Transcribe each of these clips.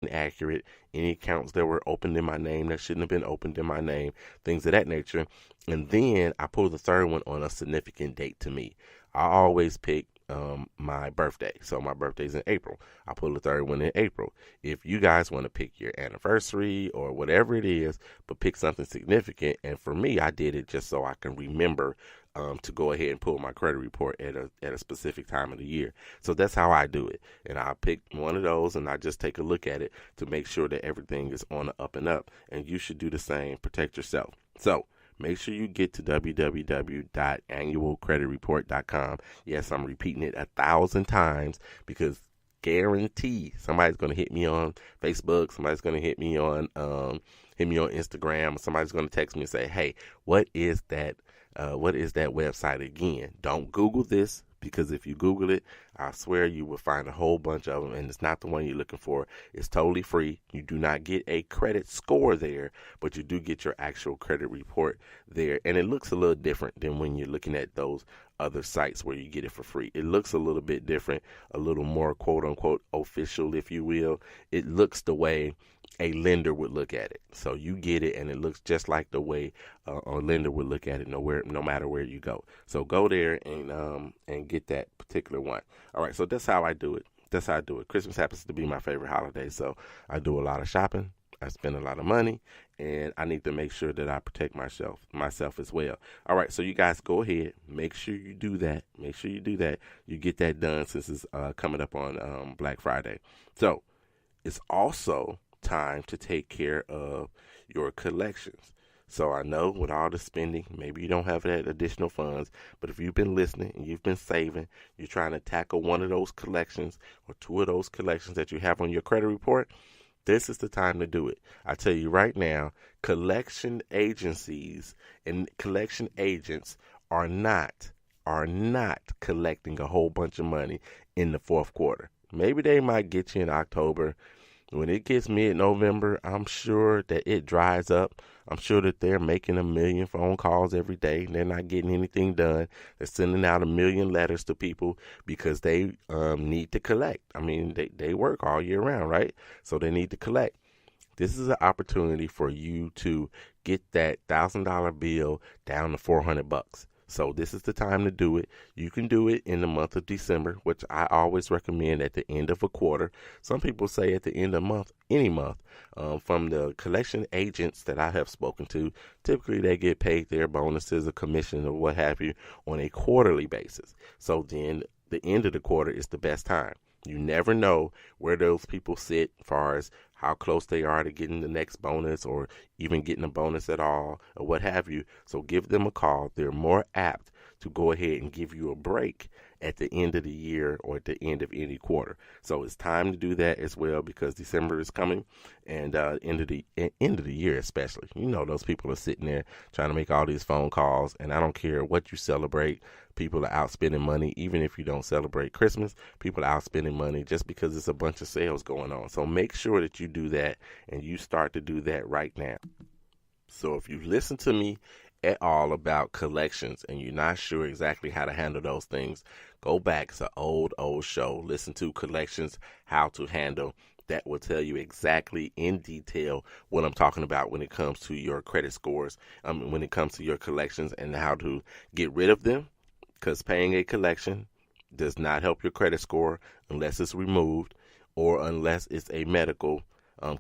inaccurate, any accounts that were opened in my name that shouldn't have been opened in my name, things of that nature. And then I pull the third one on a significant date to me. I always pick my birthday. So my birthday's in April. I pull the third one in April. If you guys want to pick your anniversary or whatever it is, but pick something significant. And for me, I did it just so I can remember to go ahead and pull my credit report at a specific time of the year. So that's how I do it. And I pick one of those and I just take a look at it to make sure that everything is on the up and up. And you should do the same. Protect yourself. So make sure you get to www.annualcreditreport.com. Yes, I'm repeating it 1,000 times because guarantee somebody's going to hit me on Facebook. Somebody's going to hit me on Instagram. Somebody's going to text me and say, "Hey, what is that? What is that website again?" Don't Google this, because if you Google it, I swear you will find a whole bunch of them, and it's not the one you're looking for. It's totally free. You do not get a credit score there, but you do get your actual credit report there, and it looks a little different than when you're looking at those other sites where you get it for free. It looks a little bit different, a little more quote-unquote official, if you will. It looks the way a lender would look at it. So you get it, and it looks just like the way a lender would look at it no matter where you go. So go there and get that particular one. All right, so that's how I do it. That's how I do it. Christmas happens to be my favorite holiday, so I do a lot of shopping. I spend a lot of money, and I need to make sure that I protect myself as well. All right, so you guys go ahead. Make sure you do that. Make sure you do that. You get that done since it's coming up on Black Friday. So it's also time to take care of your collections. So I know with all the spending, maybe you don't have that additional funds, but if you've been listening and you've been saving, you're trying to tackle one of those collections or two of those collections that you have on your credit report, this is the time to do it. I tell you right now, collection agencies and collection agents are not collecting a whole bunch of money in the fourth quarter. Maybe they might get you in October. When it gets mid-November, I'm sure that it dries up. I'm sure that they're making 1 million phone calls every day. They're not getting anything done. They're sending out 1 million letters to people because they need to collect. I mean, they work all year round, right? So they need to collect. This is an opportunity for you to get that $1,000 bill down to $400. So this is the time to do it. You can do it in the month of December, which I always recommend at the end of a quarter. Some people say at the end of the month, any month. From the collection agents that I have spoken to, typically they get paid their bonuses or commission or what have you on a quarterly basis. So then the end of the quarter is the best time. You never know where those people sit as far as how close they are to getting the next bonus or even getting a bonus at all or what have you. So give them a call. They're more apt to go ahead and give you a break at the end of the year or at the end of any quarter. So it's time to do that as well because December is coming and end of the year especially. You know, those people are sitting there trying to make all these phone calls, and I don't care what you celebrate. People are out spending money. Even if you don't celebrate Christmas, people are out spending money just because there's a bunch of sales going on. So make sure that you do that and you start to do that right now. So if you listen to me at all about collections and you're not sure exactly how to handle those things, go back to old show. Listen to Collections, How to Handle. That will tell you exactly in detail what I'm talking about when it comes to your credit scores, when it comes to your collections and how to get rid of them. Because paying a collection does not help your credit score unless it's removed or unless it's a medical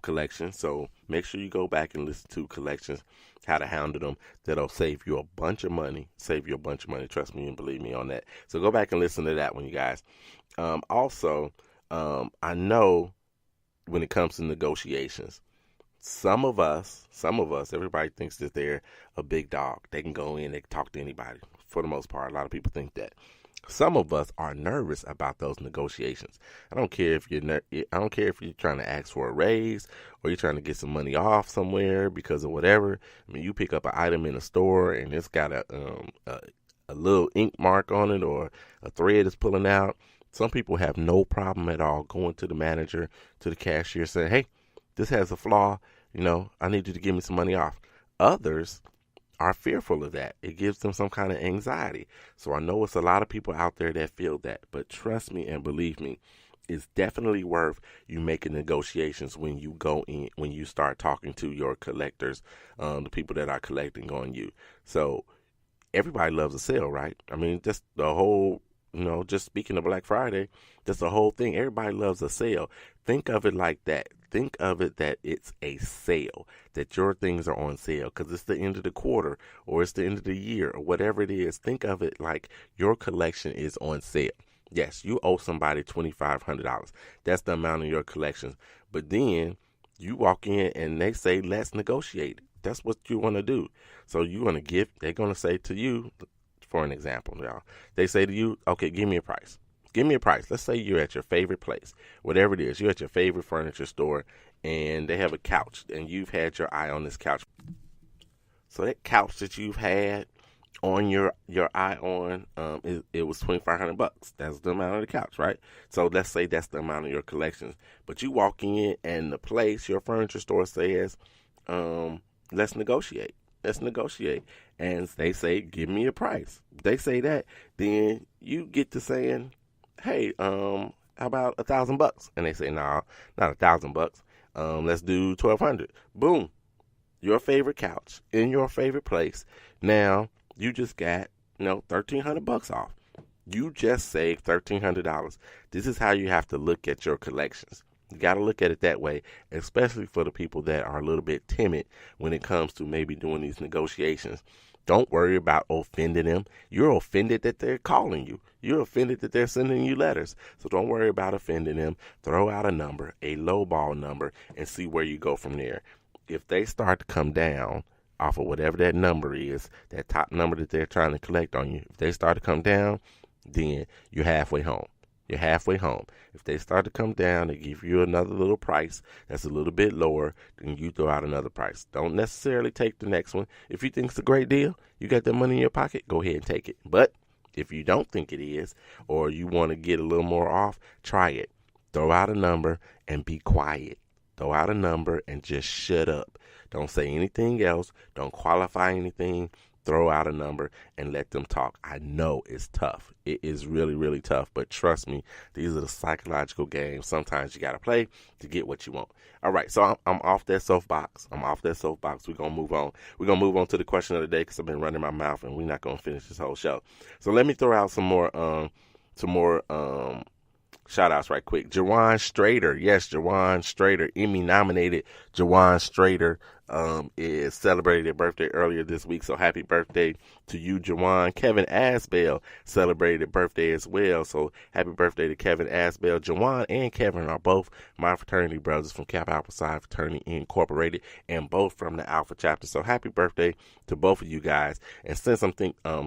collection. So make sure you go back and listen to Collections, How to Handle Them. That'll save you a bunch of money. Trust me and believe me on that. So go back and listen to that one, you guys. Also, I know when it comes to negotiations, some of us, everybody thinks that they're a big dog. They can go in, they can talk to anybody. For the most part, a lot of people think that. Some of us are nervous about those negotiations. I don't care if you're trying to ask for a raise or you're trying to get some money off somewhere because of whatever. I mean, you pick up an item in a store and it's got a little ink mark on it or a thread is pulling out. Some people have no problem at all going to the manager, to the cashier, saying, "Hey, this has a flaw. You know, I need you to give me some money off." Others are fearful of that. It gives them some kind of anxiety. So I know it's a lot of people out there that feel that, but trust me and believe me, it's definitely worth you making negotiations when you go in, when you start talking to your collectors, the people that are collecting on you. So everybody loves a sale, right? I mean, just the whole, just speaking of Black Friday, just the whole thing. Everybody loves a sale. Think of it like that. Think of it that it's a sale, that your things are on sale because it's the end of the quarter or it's the end of the year or whatever it is. Think of it like your collection is on sale. Yes, you owe somebody $2,500. That's the amount of your collection. But then you walk in and they say, let's negotiate. That's what you want to do. So they're going to say to you, for an example, y'all, they say to you, okay, give me a price. Give me a price. Let's say you're at your favorite place, whatever it is. You're at your favorite furniture store and they have a couch and you've had your eye on this couch. So that couch that you've had on your eye on, it was $2,500. That's the amount of the couch, right? So let's say that's the amount of your collections. But you walk in and the place, your furniture store says, let's negotiate. Let's negotiate. And they say, give me a price. They say that, then you get to saying, hey, how about $1,000? And they say, nah, not $1,000. Let's do $1,200. Boom. Your favorite couch in your favorite place. Now you just got, $1,300 off. You just saved $1,300. This is how you have to look at your collections. You got to look at it that way, especially for the people that are a little bit timid when it comes to maybe doing these negotiations. Don't worry about offending them. You're offended that they're calling you. You're offended that they're sending you letters. So don't worry about offending them. Throw out a number, a lowball number, and see where you go from there. If they start to come down off of whatever that number is, that top number that they're trying to collect on you, if they start to come down, then you're halfway home. You're halfway home. If they start to come down and give you another little price that's a little bit lower, then you throw out another price. Don't necessarily take the next one. If you think it's a great deal, you got that money in your pocket, go ahead and take it. But if you don't think it is, or you want to get a little more off, try it. Throw out a number and be quiet. Throw out a number and just shut up. Don't say anything else. Don't qualify anything. Throw out a number and let them talk. I know it's tough. It is really, really tough. But trust me, these are the psychological games sometimes you got to play to get what you want. All right, so I'm off that soapbox. We're going to move on. We're going to move on to the question of the day because I've been running my mouth and we're not going to finish this whole show. So let me throw out some more shout outs right quick. Jawan Strader. Yes, Jawan Strader. Emmy nominated Jawan Strader is celebrated their birthday earlier this week. So happy birthday to you, Jawan. Kevin Asbell celebrated their birthday as well. So happy birthday to Kevin Asbell. Jawan and Kevin are both my fraternity brothers from Kappa Alpha Psi Fraternity Incorporated and both from the Alpha chapter. So happy birthday to both of you guys. And since I'm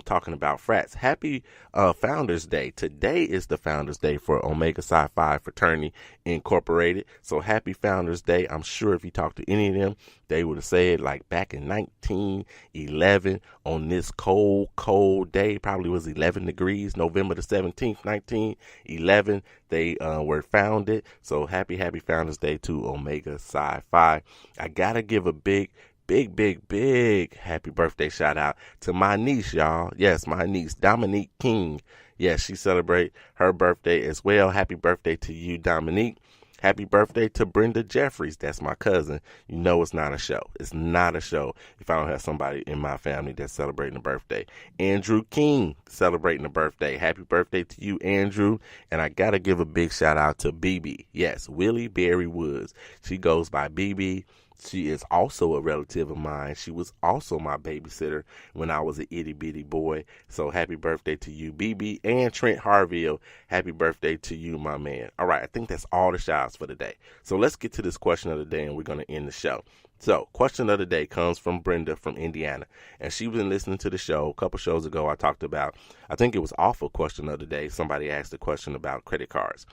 talking about frats, happy Founders Day. Today is the Founders Day for Omega Psi Phi Fraternity Incorporated. So happy Founders Day. I'm sure if you talk to any of them, they would have said like back in 1911 on this cold day, probably was 11 degrees, November the 17th, 1911, they were founded. So happy Founders Day to Omega Psi Phi. I got to give a big happy birthday shout out to my niece, y'all. Yes, my niece, Dominique King. Yes, she celebrate her birthday as well. Happy birthday to you, Dominique. Happy birthday to Brenda Jeffries. That's my cousin. You know it's not a show. It's not a show if I don't have somebody in my family that's celebrating a birthday. Andrew King celebrating a birthday. Happy birthday to you, Andrew. And I got to give a big shout out to BB. Yes, Willie Berry Woods. She goes by BB. She is also a relative of mine. She was also my babysitter when I was an itty bitty boy. So happy birthday to you, BB. And Trent Harville, happy birthday to you, my man. All right, I think that's all the shout-outs for the day. So let's get to this question of the day and we're going to end the show. So question of the day comes from Brenda from Indiana. And she was listening to the show a couple shows ago. I talked about, I think it was off of question of the day. Somebody asked a question about credit cards.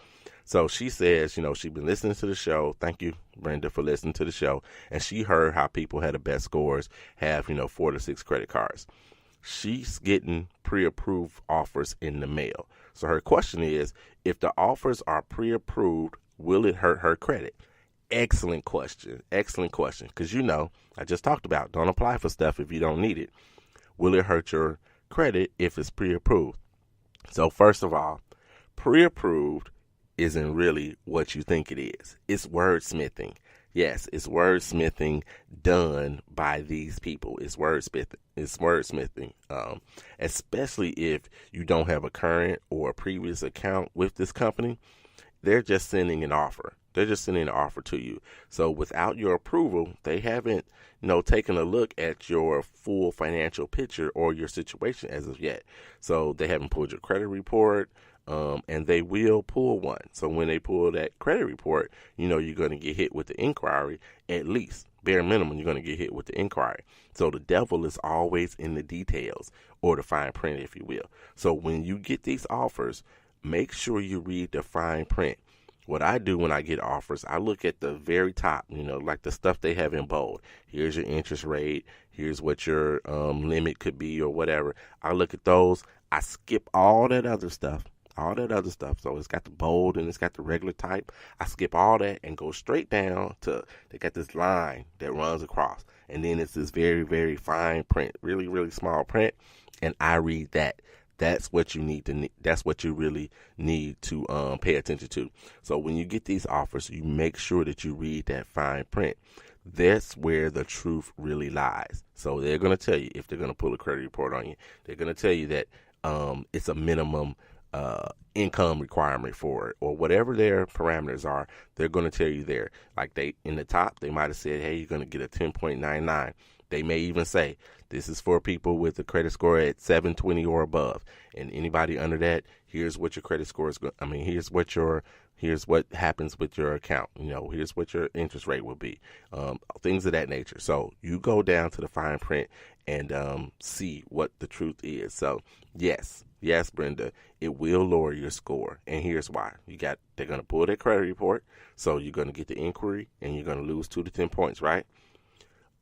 So she says, she's been listening to the show. Thank you, Brenda, for listening to the show. And she heard how people had the best scores have, 4 to 6 credit cards. She's getting pre-approved offers in the mail. So her question is, if the offers are pre-approved, will it hurt her credit? Excellent question. Excellent question. Because, I just talked about don't apply for stuff if you don't need it. Will it hurt your credit if it's pre-approved? So first of all, pre-approved isn't really what you think it is. It's wordsmithing. Yes, it's wordsmithing done by these people. It's wordsmithing. It's wordsmithing. Especially if you don't have a current or a previous account with this company, they're just sending an offer. They're just sending an offer to you. So without your approval, they haven't, taken a look at your full financial picture or your situation as of yet. So they haven't pulled your credit report, and they will pull one. So when they pull that credit report, you're going to get hit with the inquiry. At least, bare minimum, you're going to get hit with the inquiry. So the devil is always in the details, or the fine print, if you will. So when you get these offers, make sure you read the fine print. What I do when I get offers, I look at the very top, like the stuff they have in bold. Here's your interest rate. Here's what your limit could be or whatever. I look at those. I skip all that other stuff. So it's got the bold and it's got the regular type. I skip all that and go straight down to, they got this line that runs across. And then it's this very, very fine print, really, really small print. And I read that. That's what you need to. That's what you really need to pay attention to. So when you get these offers, you make sure that you read that fine print. That's where the truth really lies. So they're going to tell you if they're going to pull a credit report on you. They're going to tell you that it's a minimum income requirement for it, or whatever their parameters are. They're going to tell you there. Like they in the top, they might have said, "Hey, you're going to get a 10.99." They may even say, this is for people with a credit score at 720 or above. And anybody under that, here's what your credit score is. Here's what happens with your account. Here's what your interest rate will be. Things of that nature. So you go down to the fine print and see what the truth is. So yes, Brenda, it will lower your score. And here's why. They're going to pull their credit report. So you're going to get the inquiry and you're going to lose 2 to 10 points, right?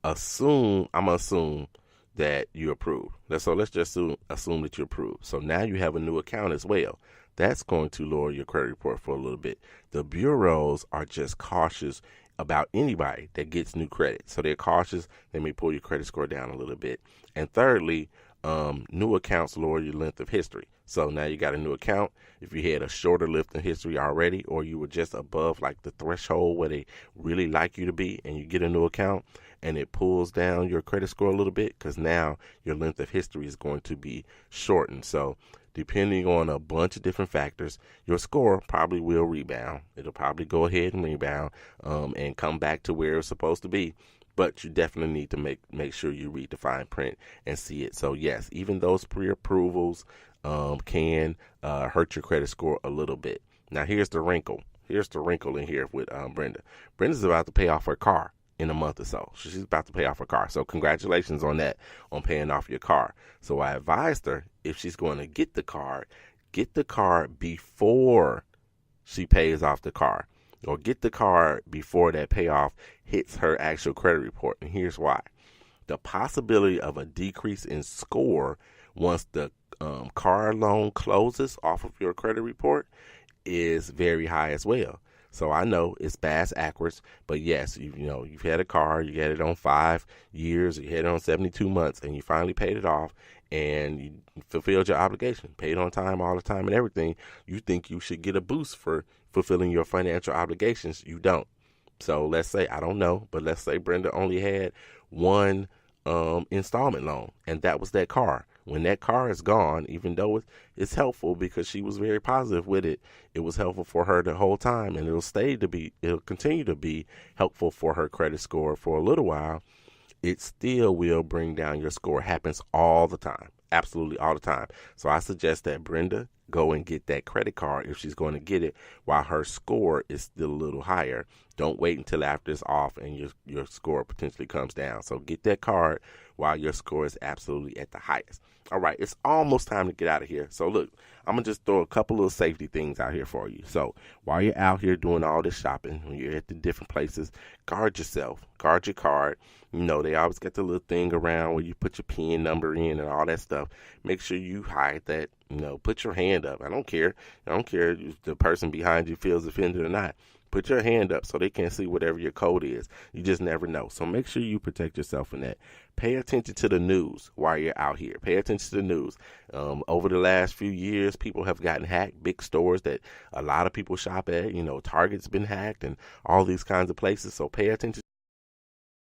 I'm going to assume that you approve. So let's just assume that you approve. So now you have a new account as well. That's going to lower your credit report for a little bit. The bureaus are just cautious about anybody that gets new credit. So they're cautious. They may pull your credit score down a little bit. And thirdly, new accounts lower your length of history. So now you got a new account. If you had a shorter length of history already, or you were just above like the threshold where they really like you to be, and you get a new account, and it pulls down your credit score a little bit because now your length of history is going to be shortened. So depending on a bunch of different factors, your score probably will rebound. It'll probably go ahead and rebound and come back to where it's supposed to be. But you definitely need to make sure you read the fine print and see it. So yes, even those pre-approvals can hurt your credit score a little bit. Now here's the wrinkle. Here's the wrinkle in here with Brenda. Brenda's about to pay off her car in a month or so. She's about to pay off her car. So congratulations on that, on paying off your car. So I advised her, if she's going to get the car before she pays off the car, or get the car before that payoff hits her actual credit report. And here's why. The possibility of a decrease in score once the car loan closes off of your credit report is very high as well. So I know it's bass backwards, but yes, you've had a car, you had it on 5 years, you had it on 72 months, and you finally paid it off, and you fulfilled your obligation, paid on time, all the time, and everything. You think you should get a boost for fulfilling your financial obligations. You don't. So let's say, I don't know, but let's say Brenda only had one installment loan, and that was that car. When that car is gone, even though it's helpful because she was very positive with it, it was helpful for her the whole time, and it'll continue to be helpful for her credit score for a little while. It still will bring down your score. Happens all the time. Absolutely all the time. So I suggest that Brenda go and get that credit card if she's going to get it while her score is still a little higher. Don't wait until after it's off and your score potentially comes down. So get that card while your score is absolutely at the highest. All right, it's almost time to get out of here. So look, I'm going to just throw a couple of safety things out here for you. So while you're out here doing all this shopping, when you're at the different places, guard yourself, guard your card. They always got the little thing around where you put your PIN number in and all that stuff. Make sure you hide that. Put your hand up. I don't care if the person behind you feels offended or not. Put your hand up so they can't see whatever your code is. You just never know. So make sure you protect yourself in that. Pay attention to the news while you're out here. Pay attention to the news. Over the last few years, people have gotten hacked. Big stores that a lot of people shop at, Target's been hacked and all these kinds of places. So pay attention